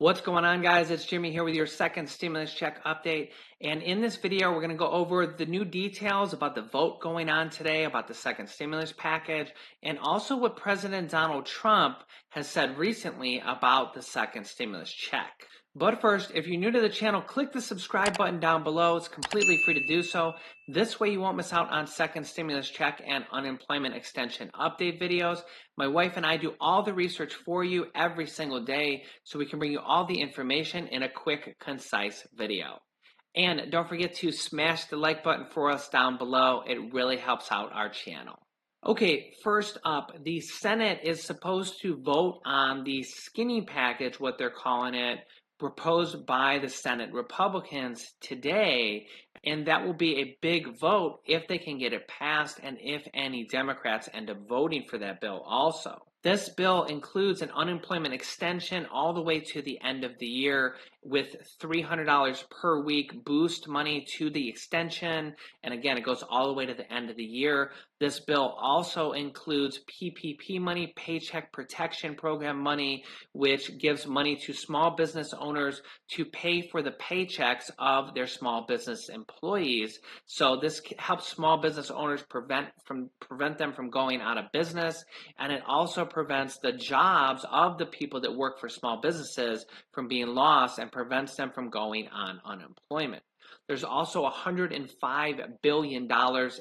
What's going on, guys? It's Jimmy here with your second stimulus check update. And in this video, we're going to go over the new details about the vote going on today, about the second stimulus package, and also what President Donald Trump has said recently about the second stimulus check. But first, if you're new to the channel, click the subscribe button down below. It's completely free to do so. This way you won't miss out on second stimulus check and unemployment extension update videos. My wife and I do all the research for you every single day, so we can bring you all the information in a quick, concise video. And don't forget to smash the like button for us down below. It really helps out our channel. Okay, first up, the Senate is supposed to vote on the skinny package, what they're calling it, proposed by the Senate Republicans today, and that will be a big vote if they can get it passed and if any Democrats end up voting for that bill also. This bill includes an unemployment extension all the way to the end of the year with $300 per week boost money to the extension. And again, it goes all the way to the end of the year. This bill also includes PPP money, Paycheck Protection Program money, which gives money to small business owners to pay for the paychecks of their small business employees. So this helps small business owners prevent them from going out of business, and it also prevents the jobs of the people that work for small businesses from being lost and prevents them from going on unemployment. There's also $105 billion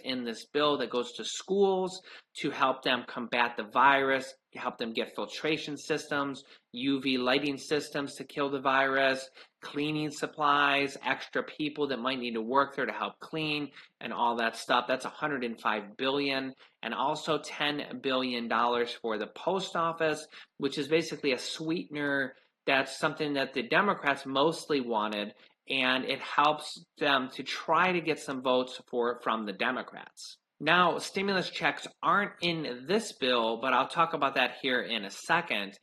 in this bill that goes to schools to help them combat the virus, to help them get filtration systems, UV lighting systems to kill the virus, cleaning supplies, extra people that might need to work there to help clean, and all that stuff. That's $105 billion. And also $10 billion for the post office, which is basically a sweetener. That's something that the Democrats mostly wanted, and it helps them to try to get some votes from the Democrats. Now, stimulus checks aren't in this bill, but I'll talk about that here in a second.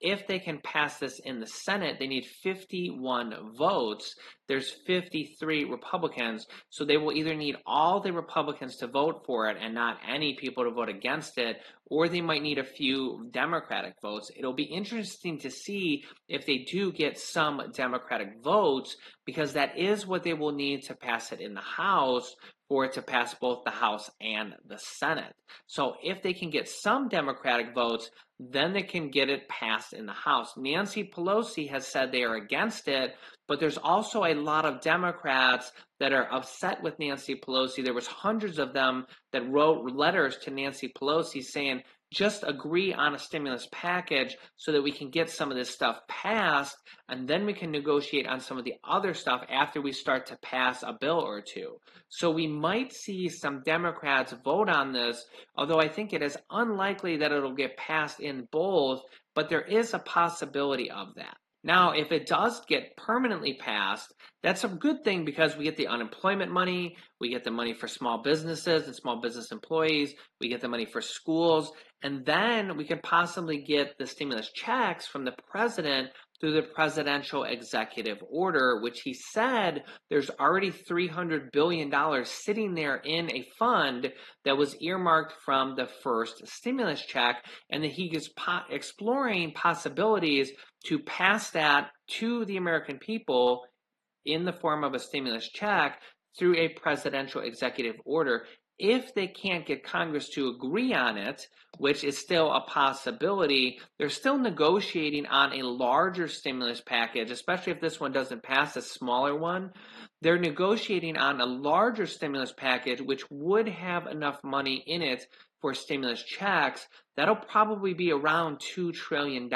If they can pass this in the Senate, they need 51 votes. There's 53 Republicans, so they will either need all the Republicans to vote for it and not any people to vote against it, or they might need a few Democratic votes. It'll be interesting to see if they do get some Democratic votes, because that is what they will need to pass it in the House, for it to pass both the House and the Senate. So if they can get some Democratic votes, then they can get it passed in the House. Nancy Pelosi has said they are against it, but there's also a lot of Democrats that are upset with Nancy Pelosi. There was hundreds of them that wrote letters to Nancy Pelosi saying, just agree on a stimulus package so that we can get some of this stuff passed, and then we can negotiate on some of the other stuff after we start to pass a bill or two. So we might see some Democrats vote on this, although I think it is unlikely that it'll get passed in both, but there is a possibility of that. Now, if it does get permanently passed, that's a good thing, because we get the unemployment money, we get the money for small businesses and small business employees, we get the money for schools, and then we could possibly get the stimulus checks from the president through the presidential executive order, which he said there's already $300 billion sitting there in a fund that was earmarked from the first stimulus check, and that he is exploring possibilities to pass that to the American people in the form of a stimulus check through a presidential executive order. If they can't get Congress to agree on it, which is still a possibility, they're still negotiating on a larger stimulus package, especially if this one doesn't pass, a smaller one. They're negotiating on a larger stimulus package, which would have enough money in it for stimulus checks. That'll probably be around $2 trillion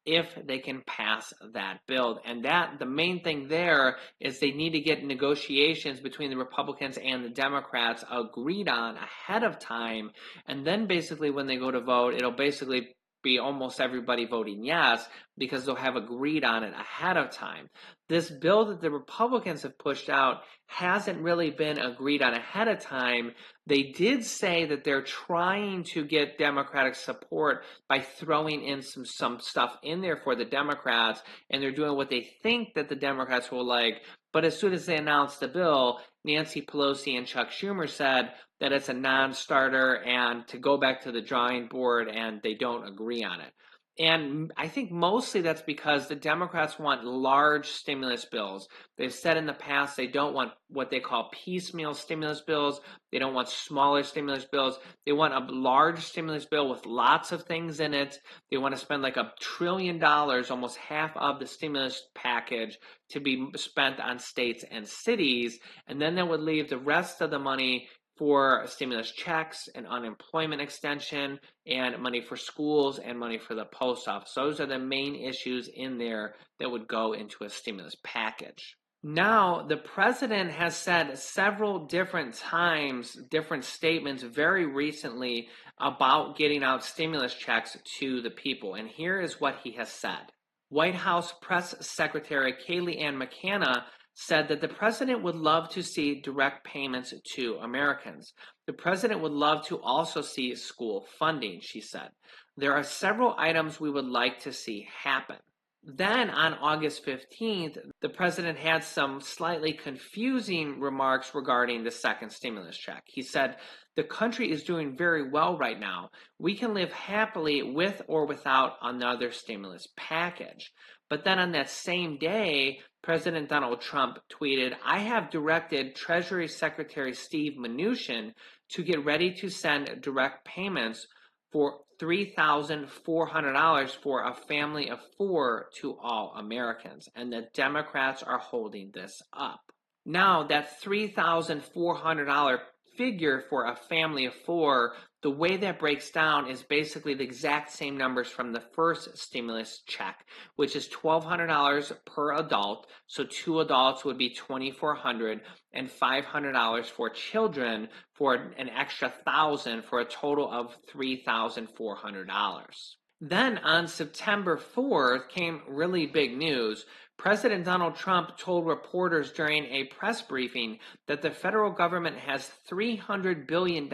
if they can pass that bill. And that the main thing there is they need to get negotiations between the Republicans and the Democrats agreed on ahead of time. And then basically when they go to vote, it'll basically be almost everybody voting yes, because they'll have agreed on it ahead of time. This bill that the Republicans have pushed out hasn't really been agreed on ahead of time. They did say that they're trying to get Democratic support by throwing in some stuff in there for the Democrats, and they're doing what they think that the Democrats will like. But as soon as they announced the bill, Nancy Pelosi and Chuck Schumer said that it's a non-starter and to go back to the drawing board, and they don't agree on it. And I think mostly that's because the Democrats want large stimulus bills. They've said in the past they don't want what they call piecemeal stimulus bills. They don't want smaller stimulus bills. They want a large stimulus bill with lots of things in it. They want to spend like $1 trillion, almost half of the stimulus package, to be spent on states and cities. And then that would leave the rest of the money for stimulus checks and unemployment extension and money for schools and money for the post office. Those are the main issues in there that would go into a stimulus package. Now, the president has said several different times, different statements very recently about getting out stimulus checks to the people. And here is what he has said. White House Press Secretary Kayleigh Ann McEnany said that the president would love to see direct payments to Americans. The president would love to also see school funding, she said. There are several items we would like to see happen. Then on August 15th, the president had some slightly confusing remarks regarding the second stimulus check. He said, the country is doing very well right now. We can live happily with or without another stimulus package. But then on that same day, President Donald Trump tweeted, I have directed Treasury Secretary Steve Mnuchin to get ready to send direct payments for $3,400 for a family of 4 to all Americans. And the Democrats are holding this up. Now, that $3,400 figure for a family of 4, the way that breaks down is basically the exact same numbers from the first stimulus check, which is $1,200 per adult. So 2 adults would be $2,400, and $500 for children for an extra $1,000 for a total of $3,400. Then on September 4th came really big news. President Donald Trump told reporters during a press briefing that the federal government has $300 billion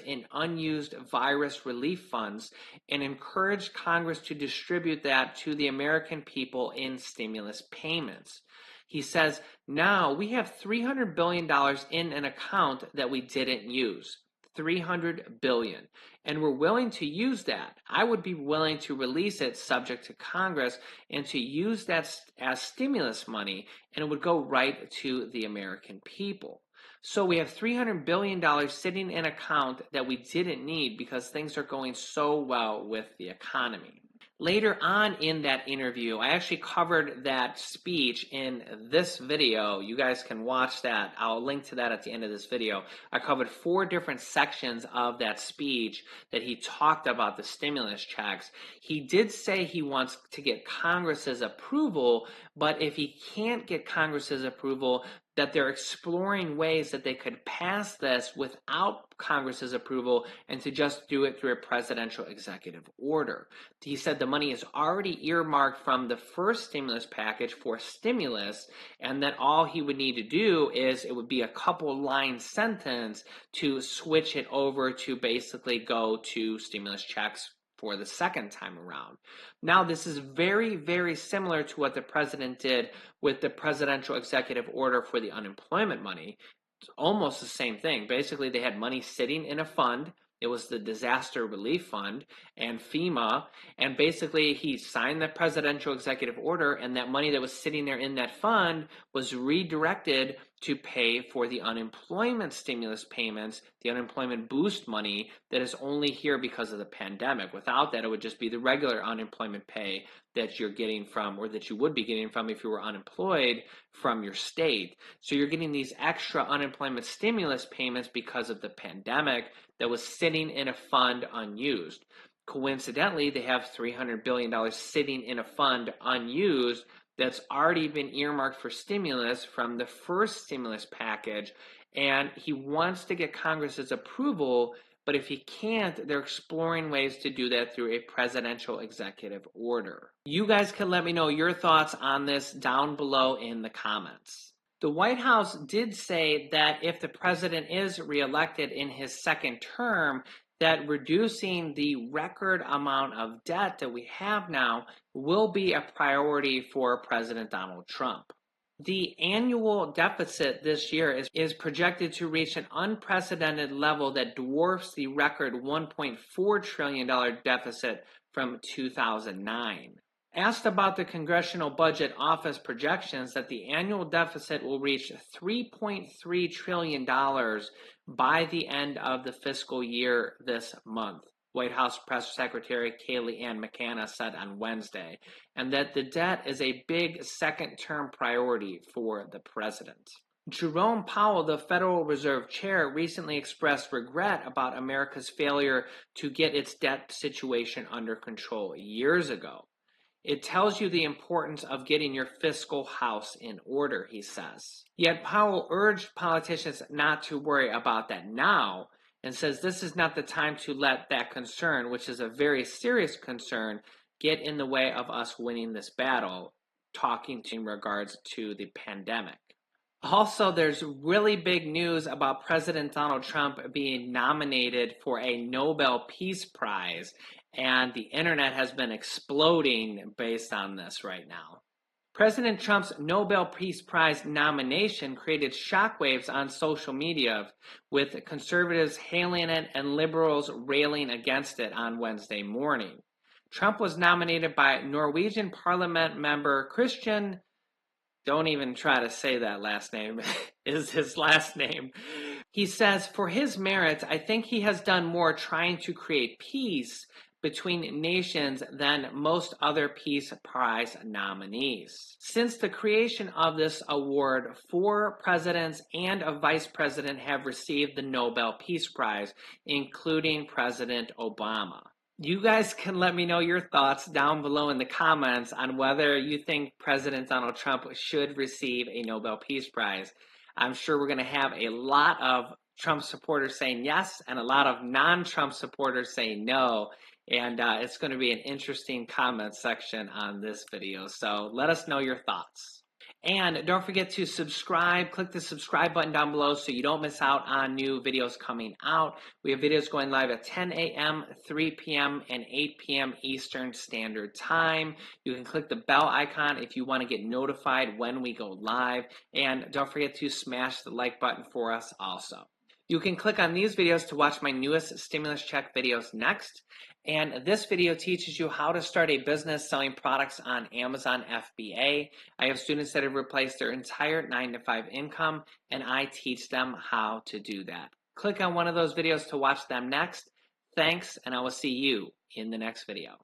in unused virus relief funds and encouraged Congress to distribute that to the American people in stimulus payments. He says, now we have $300 billion in an account that we didn't use. $300 billion. And we're willing to use that. I would be willing to release it subject to Congress and to use that as stimulus money, and it would go right to the American people. So we have $300 billion sitting in an account that we didn't need because things are going so well with the economy. Later on in that interview, I actually covered that speech in this video. You guys can watch that. I'll link to that at the end of this video. I covered 4 different sections of that speech that he talked about the stimulus checks. He did say he wants to get Congress's approval, but if he can't get Congress's approval, that they're exploring ways that they could pass this without Congress's approval and to just do it through a presidential executive order. He said the money is already earmarked from the first stimulus package for stimulus, and that all he would need to do is it would be a couple line sentence to switch it over to basically go to stimulus checks for the second time around. Now, this is very, very similar to what the president did with the presidential executive order for the unemployment money. It's almost the same thing. Basically, they had money sitting in a fund. It was the Disaster Relief Fund and FEMA. And basically, he signed the presidential executive order, and that money that was sitting there in that fund was redirected to pay for the unemployment stimulus payments, the unemployment boost money that is only here because of the pandemic. Without that, it would just be the regular unemployment pay that you're getting from, or that you would be getting from if you were unemployed from your state. So you're getting these extra unemployment stimulus payments because of the pandemic that was sitting in a fund unused. Coincidentally, they have $300 billion sitting in a fund unused that's already been earmarked for stimulus from the first stimulus package, and he wants to get Congress's approval, but if he can't, they're exploring ways to do that through a presidential executive order. You guys can let me know your thoughts on this down below in the comments. The White House did say that if the president is reelected in his second term, that reducing the record amount of debt that we have now will be a priority for President Donald Trump. The annual deficit this year is projected to reach an unprecedented level that dwarfs the record $1.4 trillion deficit from 2009. Asked about the Congressional Budget Office projections that the annual deficit will reach $3.3 trillion by the end of the fiscal year this month, White House Press Secretary Kayleigh Ann McEnany said on Wednesday, and that the debt is a big second-term priority for the president. Jerome Powell, the Federal Reserve Chair, recently expressed regret about America's failure to get its debt situation under control years ago. It tells you the importance of getting your fiscal house in order, he says. Yet Powell urged politicians not to worry about that now and says this is not the time to let that concern, which is a very serious concern, get in the way of us winning this battle, talking in regards to the pandemic. Also, there's really big news about President Donald Trump being nominated for a Nobel Peace Prize, and the internet has been exploding based on this right now. President Trump's Nobel Peace Prize nomination created shockwaves on social media, with conservatives hailing it and liberals railing against it on Wednesday morning. Trump was nominated by Norwegian Parliament member Christian, don't even try to say that last name, is his last name. He says, for his merits, I think he has done more trying to create peace between nations than most other Peace Prize nominees. Since the creation of this award, 4 presidents and a vice president have received the Nobel Peace Prize, including President Obama. You guys can let me know your thoughts down below in the comments on whether you think President Donald Trump should receive a Nobel Peace Prize. I'm sure we're going to have a lot of Trump supporters saying yes and a lot of non-Trump supporters saying no. And it's going to be an interesting comment section on this video. So let us know your thoughts. And don't forget to subscribe. Click the subscribe button down below so you don't miss out on new videos coming out. We have videos going live at 10 a.m., 3 p.m., and 8 p.m. Eastern Standard Time. You can click the bell icon if you want to get notified when we go live. And don't forget to smash the like button for us also. You can click on these videos to watch my newest stimulus check videos next. And this video teaches you how to start a business selling products on Amazon FBA. I have students that have replaced their entire 9-to-5 income, and I teach them how to do that. Click on one of those videos to watch them next. Thanks, and I will see you in the next video.